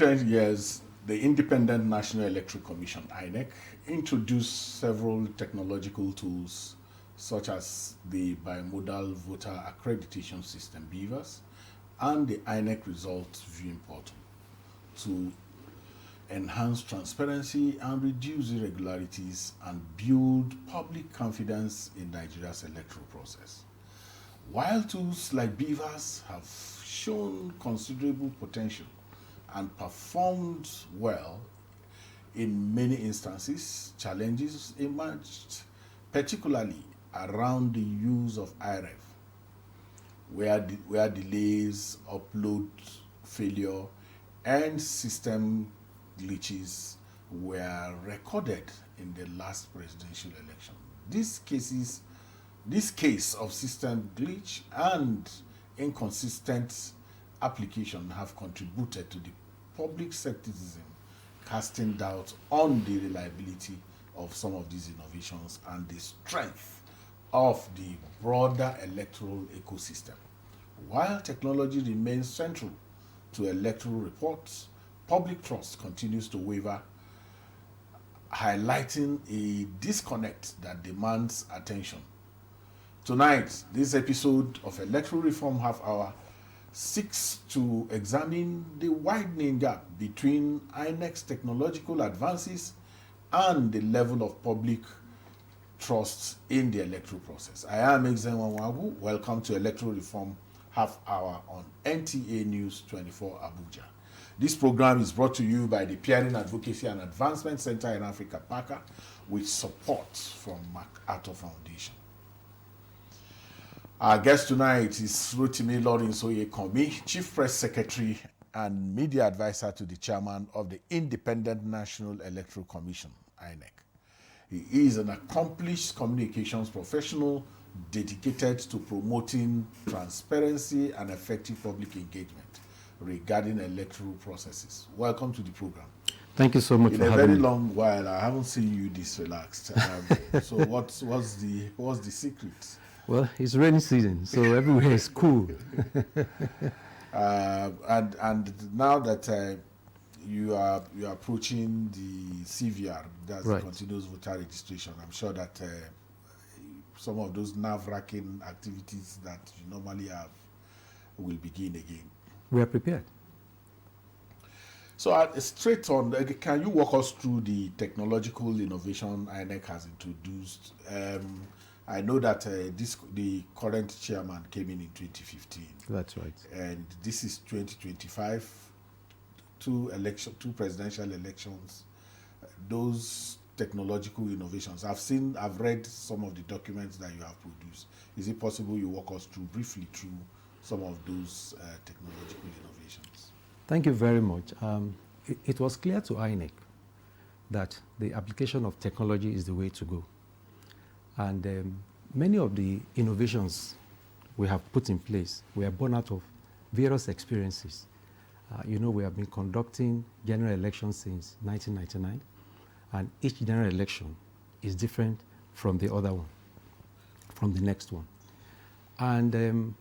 recent years, the Independent National Electoral Commission, INEC, introduced several technological tools such as the Bimodal Voter Accreditation System, BVAS, and the INEC Results Viewing Portal to enhance transparency and reduce irregularities and build public confidence in Nigeria's electoral process. While tools like BVAS have shown considerable potential and performed well, in many instances, challenges emerged, particularly around the use of IReV, where delays, upload failure, and system glitches were recorded in the last presidential election. This case of system glitch and inconsistent application have contributed to the public skepticism, casting doubt on the reliability of some of these innovations and the strength of the broader electoral ecosystem. While technology remains central to electoral reports, public trust continues to waver, highlighting a disconnect that demands attention. Tonight, this episode of Electoral Reform Half Hour seeks to examine the widening gap between INEC's technological advances and the level of public trust in the electoral process. I am Exenwa Wagu. Welcome to Electoral Reform Half Hour on NTA News 24 Abuja. This program is brought to you by the Peering Advocacy and Advancement Center in Africa, PAACA, with support from MacArthur Foundation. Our guest tonight is Rotimi Lawrence Oyekanmi, Chief Press Secretary and Media Advisor to the Chairman of the Independent National Electoral Commission, INEC. He is an accomplished communications professional dedicated to promoting transparency and effective public engagement regarding electoral processes. Welcome to the program. Thank you so much for having me. In a very long while, I haven't seen you this relaxed. So what's the secret? Well, it's rainy season, so everywhere is cool. And now that you are approaching the CVR, that's right, the continuous voter registration, I'm sure that some of those nerve-wracking activities that you normally have will begin again. We are prepared. So straight on, can you walk us through the technological innovation INEC has introduced? I know that the current chairman came in 2015. That's right. And this is 2025, two presidential elections. Those technological innovations, I've read some of the documents that you have produced. Is it possible you walk us briefly through some of those technological innovations? Thank you very much. It was clear to INEC that the application of technology is the way to go. And many of the innovations we have put in place were born out of various experiences. We have been conducting general elections since 1999, and each general election is different from the other one, from the next one. And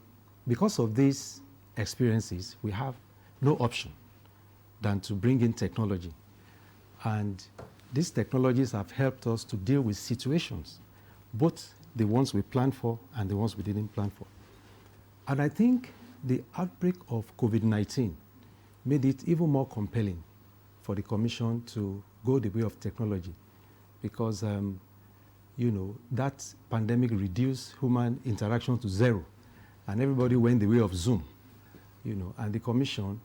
because of these experiences, we have no option than to bring in technology. And these technologies have helped us to deal with situations, both the ones we planned for and the ones we didn't plan for. And I think the outbreak of COVID-19 made it even more compelling for the Commission to go the way of technology, because that pandemic reduced human interaction to zero, and everybody went the way of Zoom. And the Commission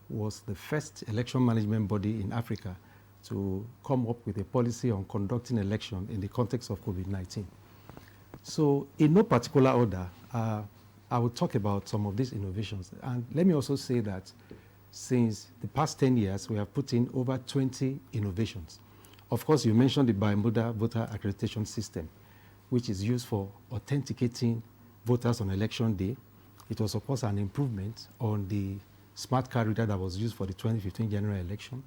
was the first election management body in Africa to come up with a policy on conducting election in the context of COVID-19. So in no particular order, I will talk about some of these innovations. And let me also say that since the past 10 years, we have put in over 20 innovations. Of course, you mentioned the Bimodal Voter Accreditation System, which is used for authenticating voters on election day. It was, of course, an improvement on the smart card reader that was used for the 2015 general election.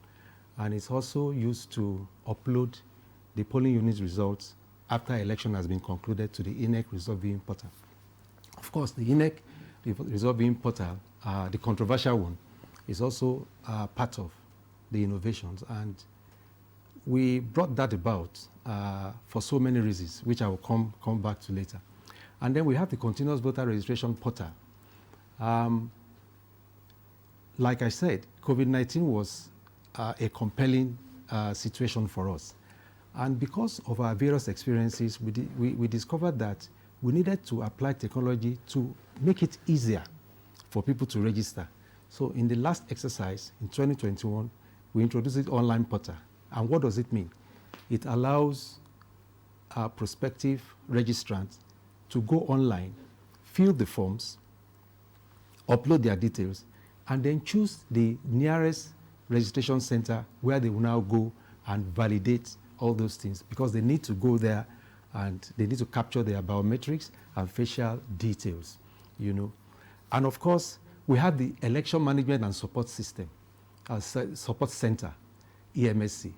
And it's also used to upload the polling unit results after election has been concluded to the INEC result viewing portal. Of course, the INEC result viewing portal, the controversial one, is also part of the innovations. And we brought that about for so many reasons, which I will come back to later. And then we have the continuous voter registration portal. Like I said, COVID-19 was a compelling situation for us. And because of our various experiences, we discovered that we needed to apply technology to make it easier for people to register. So in the last exercise, in 2021, we introduced the online portal. And what does it mean? It allows our prospective registrants to go online, fill the forms, upload their details, and then choose the nearest registration center where they will now go and validate all those things, because they need to go there and they need to capture their biometrics and facial details, you know. And of course, we have the Election Management and Support System, Support Center, EMSC.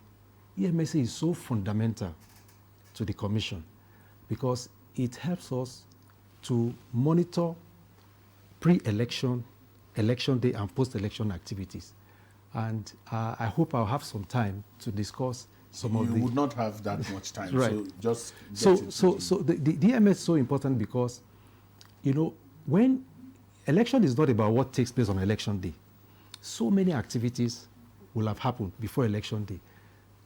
EMSC is so fundamental to the Commission because it helps us to monitor pre-election, election day, and post-election activities. And I hope I'll have some time to discuss some of the... You would not have that much time, right. so just... So the DMS is so important because, you know, when election is not about what takes place on election day, so many activities will have happened before election day.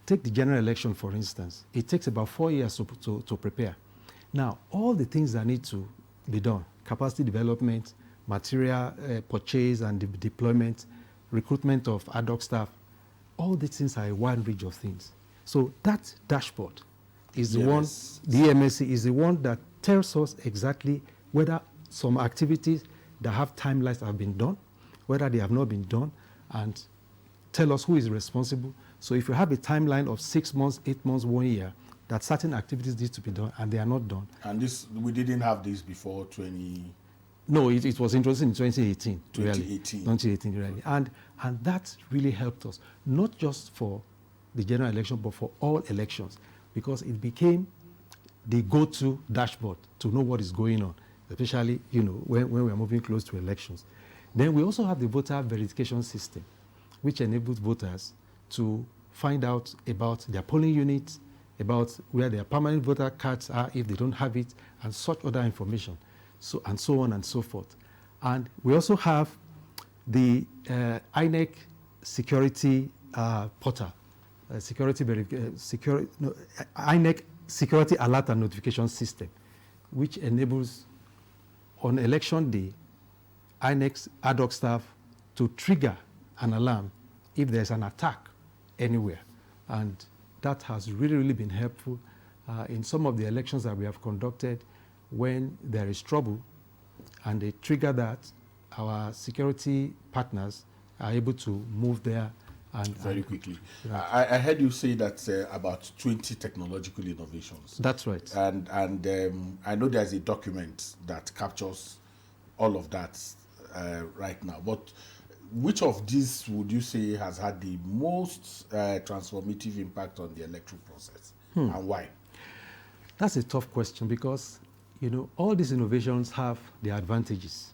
Take the general election, for instance. It takes about 4 years to prepare. Now, all the things that need to be done, capacity development, material purchase and deployment, recruitment of ad hoc staff, all these things are a wide range of things. So that dashboard is the one, the MSC is the one that tells us exactly whether some activities that have timelines have been done, whether they have not been done, and tell us who is responsible. So if you have a timeline of 6 months, 8 months, 1 year, that certain activities need to be done and they are not done. And this, we didn't have this before 20... No, it was introduced in 2018. 2018. Really. 2018, really. And that really helped us, not just for the general election, but for all elections, because it became the go-to dashboard to know what is going on, especially, you know, when we are moving close to elections. Then we also have the voter verification system, which enables voters to find out about their polling units, about where their permanent voter cards are if they don't have it, and such other information. So, and so on and so forth. And we also have the INEC security portal, INEC security alert and notification system, which enables on election day, INEC's ad hoc staff to trigger an alarm if there's an attack anywhere. And that has really, really been helpful in some of the elections that we have conducted. When there is trouble and they trigger that, our security partners are able to move there and very quickly. Right. I heard you say that about 20 technological innovations. That's right. And I know there's a document that captures all of that right now. But which of these would you say has had the most transformative impact on the electoral process, and why? That's a tough question because, you know, all these innovations have their advantages,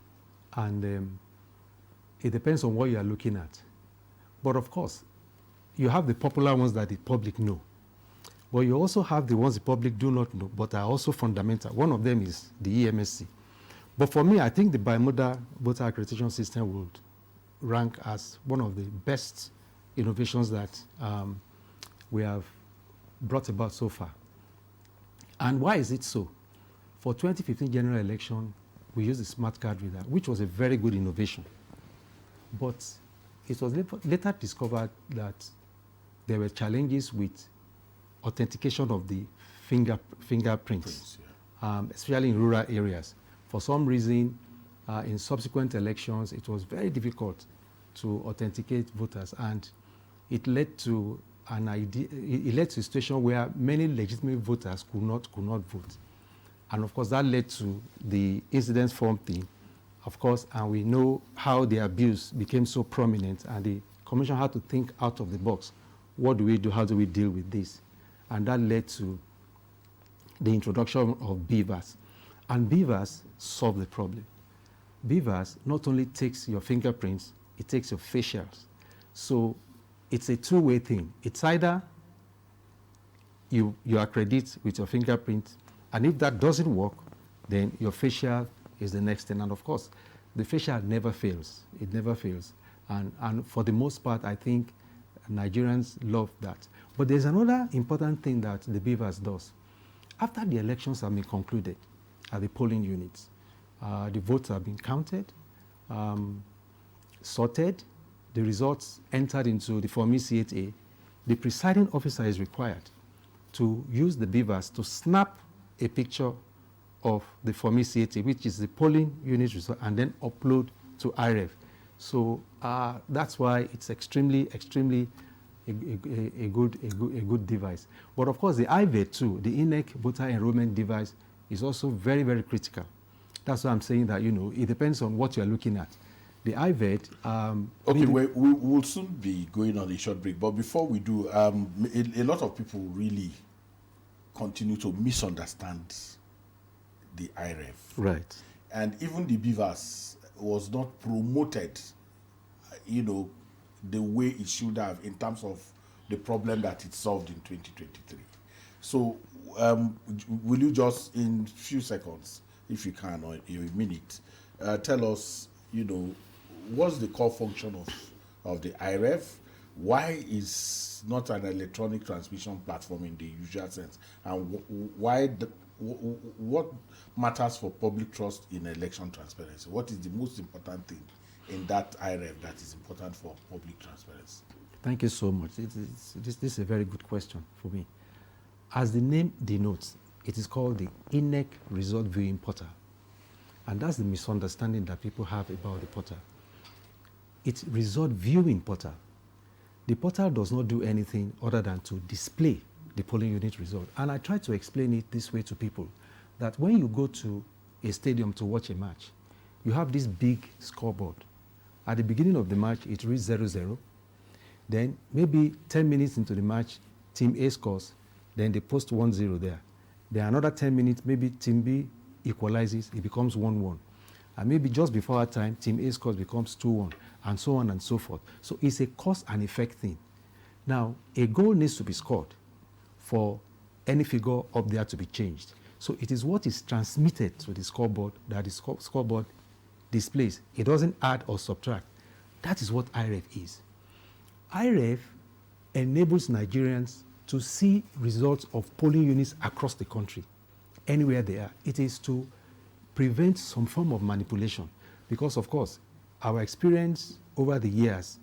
and it depends on what you are looking at. But of course, you have the popular ones that the public know. But you also have the ones the public do not know, but are also fundamental. One of them is the EMSC. But for me, I think the bimodal voter accreditation system would rank as one of the best innovations that we have brought about so far. And why is it so? For 2015 general election, we used the smart card reader, which was a very good innovation. But it was later discovered that there were challenges with authentication of the fingerprints, especially in rural areas. For some reason, in subsequent elections, it was very difficult to authenticate voters, and it led to it led to a situation where many legitimate voters could not vote. And of course, that led to the incidence form thing, of course, and we know how the abuse became so prominent, and the Commission had to think out of the box. What do we do? How do we deal with this? And that led to the introduction of BVAS. And BVAS solved the problem. BVAS not only takes your fingerprints, it takes your facials. So it's a two-way thing. It's either you accredit with your fingerprint, and if that doesn't work, then your facial is the next thing. And of course, the facial never fails. It never fails. And for the most part, I think Nigerians love that. But there's another important thing that the BVAS does. After the elections have been concluded at the polling units, the votes have been counted, sorted, the results entered into the Form E-C-8A, the presiding officer is required to use the BVAS to snap a picture of the Form E-C-8A, which is the polling unit result, and then upload to IReV. So that's why it's extremely a good device. But of course, the IVET too, the INEC voter enrollment device, is also very, very critical. That's why I'm saying that, it depends on what you're looking at. The IVET... okay, we'll soon be going on a short break. But before we do, a lot of people really continue to misunderstand the IReV. Right. And even the BVAS was not promoted, the way it should have in terms of the problem that it solved in 2023. So will you just, in a few seconds, if you can, or in a minute, tell us, what's the core function of the IReV? Why is not an electronic transmission platform in the usual sense? And what matters for public trust in election transparency? What is the most important thing in that IReV that is important for public transparency? Thank you so much. This is a very good question for me. As the name denotes, it is called the INEC Result Viewing Portal. And that's the misunderstanding that people have about the portal. It's result viewing portal. The portal does not do anything other than to display the polling unit result. And I try to explain it this way to people, that when you go to a stadium to watch a match, you have this big scoreboard. At the beginning of the match, it reads 0-0. Then maybe 10 minutes into the match, Team A scores, then they post 1-0 there. Then another 10 minutes, maybe Team B equalizes, it becomes 1-1. And maybe just before that time, Team A scores becomes 2-1, and so on and so forth. So it's a cause and effect thing. Now, a goal needs to be scored for any figure up there to be changed. So it is what is transmitted to the scoreboard that the scoreboard displays. It doesn't add or subtract. That is what IReV is. IReV enables Nigerians to see results of polling units across the country, anywhere they are. It is to prevent some form of manipulation, because of course, our experience over the years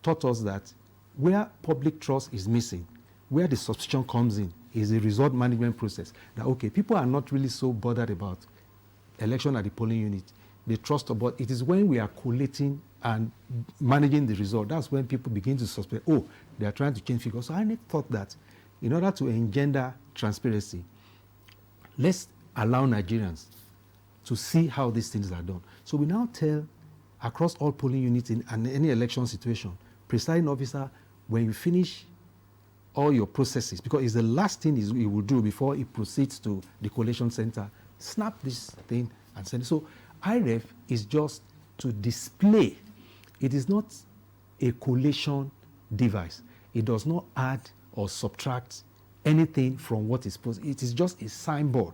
taught us that where public trust is missing, where the suspicion comes in, is the result management process. That, okay, people are not really so bothered about election at the polling unit. They trust about it is when we are collating and managing the result. That's when people begin to suspect, oh, they are trying to change figures. So I thought that in order to engender transparency, let's allow Nigerians to see how these things are done. So we now tell across all polling units in any election situation, presiding officer, when you finish all your processes, because it's the last thing he will do before he proceeds to the collation center, snap this thing and send it. So IReV is just to display. It is not a collation device. It does not add or subtract anything from what is posted. It is just a signboard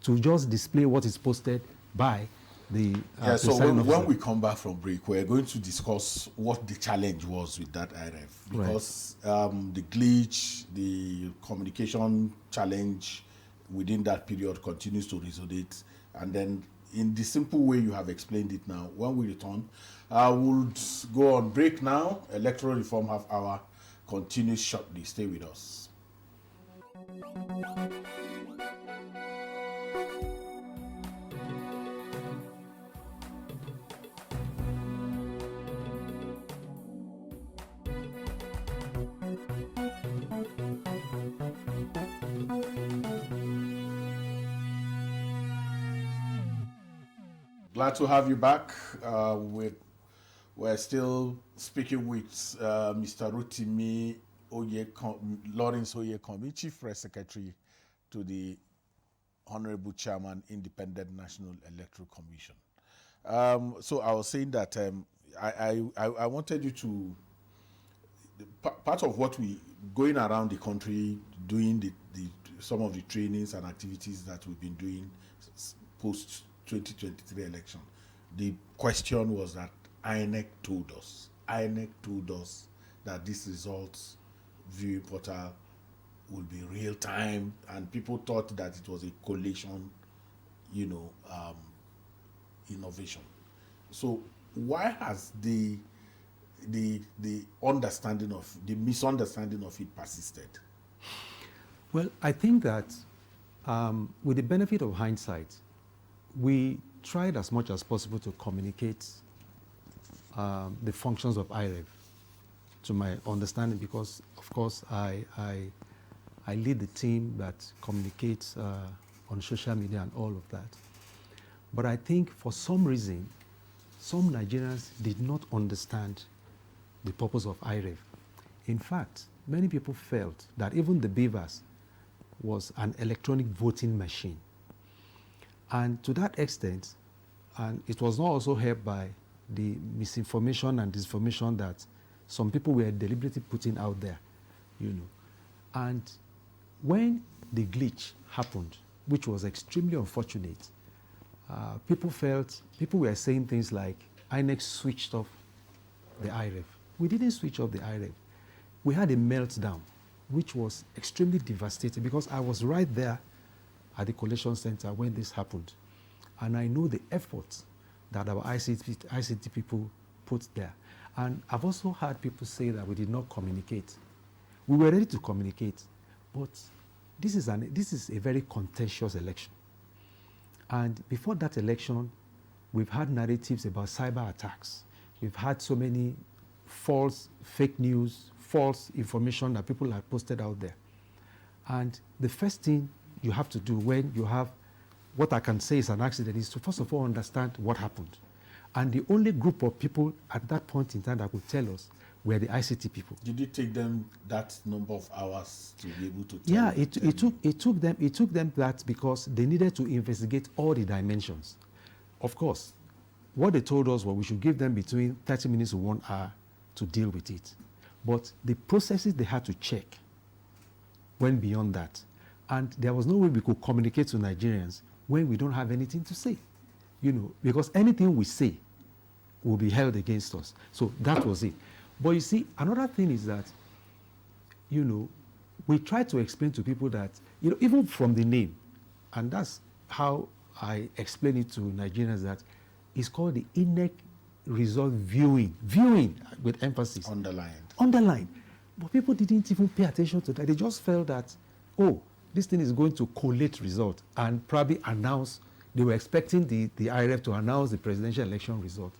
to just display what is posted by the so when we come back from break, we're going to discuss what the challenge was with that IReV, because the glitch, the communication challenge within that period continues to resonate. And then in the simple way you have explained it now, when we return, we'll go on break now. Electoral Reform Half Hour continues shortly. Stay with us. Glad to have you back. We're still speaking with Mr. Rotimi Lawrence Oyekanmi, Chief Press Secretary to the Honorable Chairman, Independent National Electoral Commission. So I was saying that I wanted you to, part of what we, going around the country, doing the some of the trainings and activities that we've been doing post 2023 election, the question was that INEC told us that this results viewing portal will be real time, and people thought that it was a collation, innovation. So why has the misunderstanding of it persisted? Well, I think that with the benefit of hindsight, we tried as much as possible to communicate the functions of IReV to my understanding, because of course I lead the team that communicates on social media and all of that. But I think for some reason, some Nigerians did not understand the purpose of IReV. In fact, many people felt that even the BVAS was an electronic voting machine. And to that extent, and it was not also helped by the misinformation and disinformation that some people were deliberately putting out there, And when the glitch happened, which was extremely unfortunate, people were saying things like, INEC switched off the IReV. We didn't switch off the IReV. We had a meltdown, which was extremely devastating, because I was right there at the collation center when this happened. And I know the efforts that our ICT people put there. And I've also heard people say that we did not communicate. We were ready to communicate, but this is a very contentious election. And before that election, we've had narratives about cyber attacks. We've had so many false, fake news, false information that people have posted out there. And the first thing you have to do when you have what I can say is an accident is to first of all understand what happened. And the only group of people at that point in time that could tell us were the ICT people. Did it take them that number of hours to be able to tell? Yeah, it took them that because they needed to investigate all the dimensions. Of course, what they told us was we should give them between 30 minutes to 1 hour to deal with it. But the processes they had to check went beyond that. And there was no way we could communicate to Nigerians when we don't have anything to say. Because anything we say will be held against us. So that was it. But you see, another thing is that, we try to explain to people that, even from the name, and that's how I explain it to Nigerians, that it's called the INEC result viewing with emphasis. Underlined. But people didn't even pay attention to that. They just felt that, this thing is going to collate result and probably announce. They were expecting the IReV to announce the presidential election result.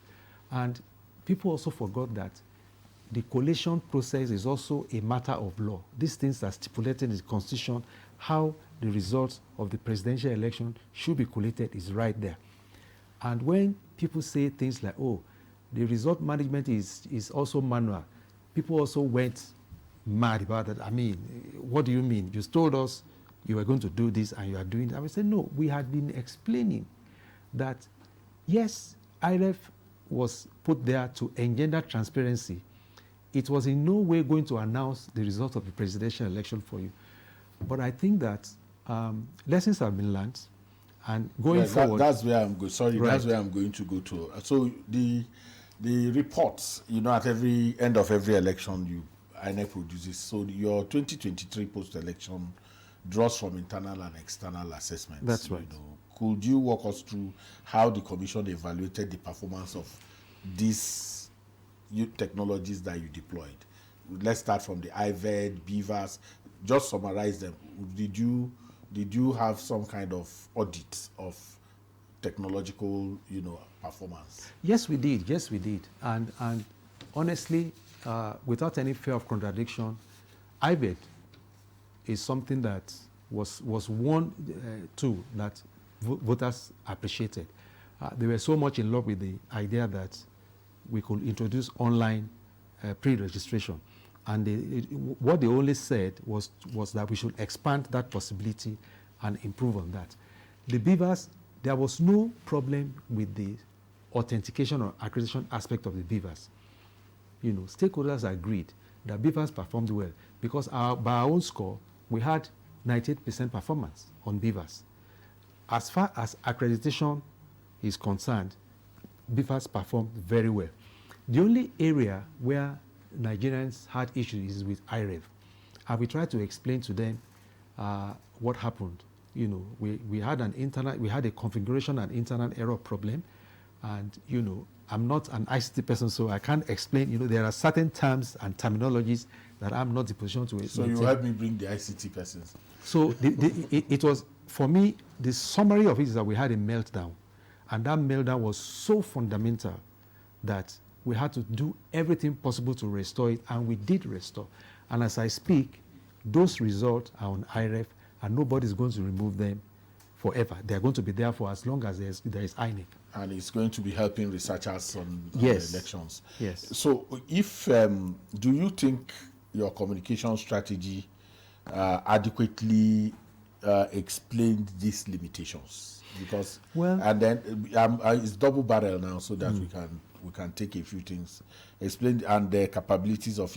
And people also forgot that the collation process is also a matter of law. These things are stipulated in the Constitution. How the results of the presidential election should be collated is right there. And when people say things like, the result management is also manual, people also went mad about that. I mean, what do you mean? You told us you were going to do this and you are doing that. I would say, no, we had been explaining that, yes, IReV was put there to engender transparency. It was in no way going to announce the result of the presidential election for you. But I think that lessons have been learned, and going forward... That's where I'm going. Sorry, right. That's where I'm going to go to. So the reports, at every end of every election, INEC produces. So your 2023 post-election draws from internal and external assessments. That's right. Could you walk us through how the commission evaluated the performance of these new technologies that you deployed? Let's start from the IVED, BVAS. Just summarize them. Did you have some kind of audit of technological, performance? Yes, we did. And honestly, without any fear of contradiction, IVED is something that was one tool that voters appreciated. They were so much in love with the idea that we could introduce online pre-registration. And what they only said was that we should expand that possibility and improve on that. The BVAS, there was no problem with the authentication or accreditation aspect of the BVAS, stakeholders agreed that BVAS performed well because by our own score, we had 98% performance on BVAS. As far as accreditation is concerned, BVAS performed very well. The only area where Nigerians had issues is with IReV. And we tried to explain to them what happened. We had a configuration and internal error problem. And, I'm not an ICT person, so I can't explain. There are certain terms and terminologies that I'm not in the position to explain. So you help me bring the ICT persons. So it was, for me, the summary of it is that we had a meltdown. And that meltdown was so fundamental that we had to do everything possible to restore it, and we did restore. And as I speak, those results are on IReV, and nobody's going to remove them forever. They're going to be there for as long as there is INEC. And it's going to be helping researchers on yes. the elections. Yes. So if, do you think your communication strategy adequately explained these limitations? Because, and then it's double barrel now, so that we can take a few things, explain, and the capabilities of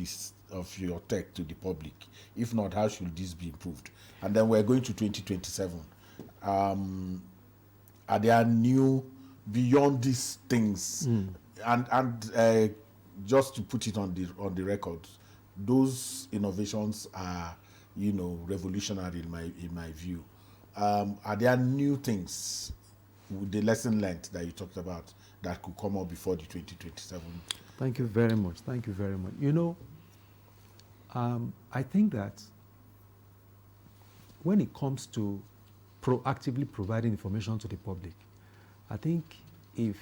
your tech to the public. If not, how should this be improved? And then we're going to 2027. Are there new, beyond these things, and just to put it on the record, those innovations are, revolutionary in my view. Are there new things with the lesson learned that you talked about that could come up before the 2027? Thank you very much. Thank you very much. I think that when it comes to proactively providing information to the public, I think if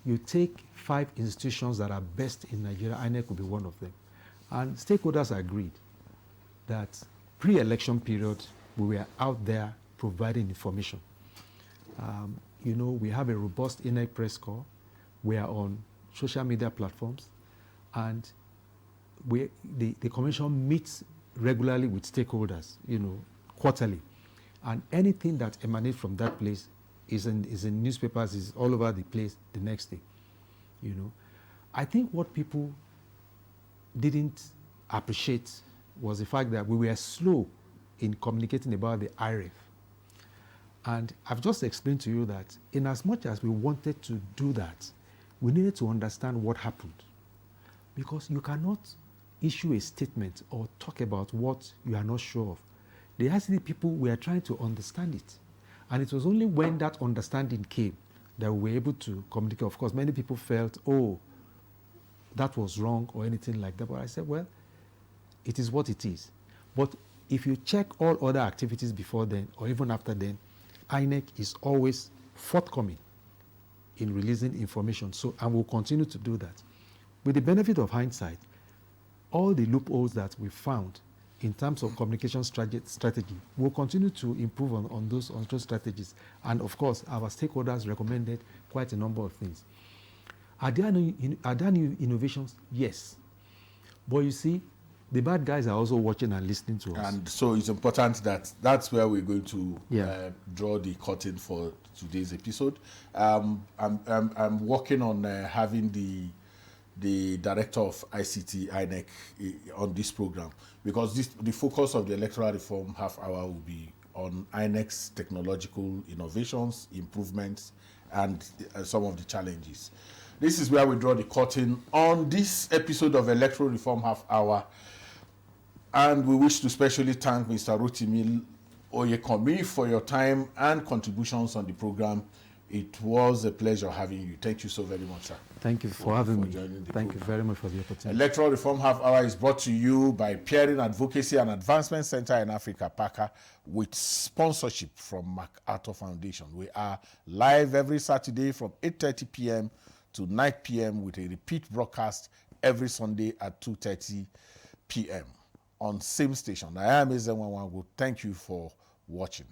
you take 5 institutions that are best in Nigeria, INEC will be one of them. And stakeholders agreed that pre-election period, we were out there providing information. We have a robust INEC press corps. We are on social media platforms, and the commission meets regularly with stakeholders, quarterly. And anything that emanates from that place is in newspapers, is all over the place the next day. I think what people didn't appreciate was the fact that we were slow in communicating about the IReV. And I've just explained to you that in as much as we wanted to do that, we needed to understand what happened. Because you cannot issue a statement or talk about what you are not sure of. The ICT people were trying to understand it. And it was only when that understanding came that we were able to communicate. Of course, many people felt, that was wrong or anything like that. But I said, well, it is what it is. But if you check all other activities before then or even after then, INEC is always forthcoming in releasing information. So, and we'll continue to do that. With the benefit of hindsight, all the loopholes that we found in terms of communication strategy, we'll continue to improve on those strategies. And of course, our stakeholders recommended quite a number of things. Are there new innovations? Yes. But you see, the bad guys are also watching and listening to us. And so it's important that's where we're going to draw the curtain for today's episode. I'm working on having the director of ICT, INEC, on this program, because the focus of the Electoral Reform Half Hour will be on INEC's technological innovations, improvements, and some of the challenges. This is where we draw the curtain on this episode of Electoral Reform Half Hour. And we wish to specially thank Mr. Rotimi Oyekanmi for your time and contributions on the program. It was a pleasure having you. Thank you so very much, sir. Thank you for having me. Thank you very much for the opportunity. Electoral Reform Half Hour is brought to you by Peering Advocacy and Advancement Center in Africa, PAACA, with sponsorship from MacArthur Foundation. We are live every Saturday from 8:30 p.m. to 9 p.m. with a repeat broadcast every Sunday at 2:30 p.m. on same station. I am Ezenwanwangu. Thank you for watching.